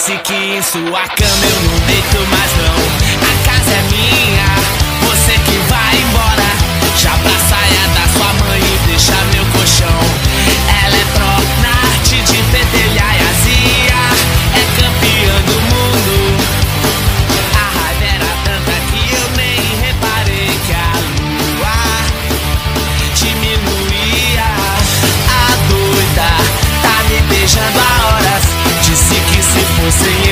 Disse que em sua cama eu não deito mais não. A casa é minha, você que vai embora. Já pra saia da sua mãe e deixa meu colchão. Ela é pró na arte de pentelhar e azia. É campeã do mundo. A raiva era tanta que eu nem reparei que a lua diminuía. A doida tá me beijando há horas. Disse que se fosse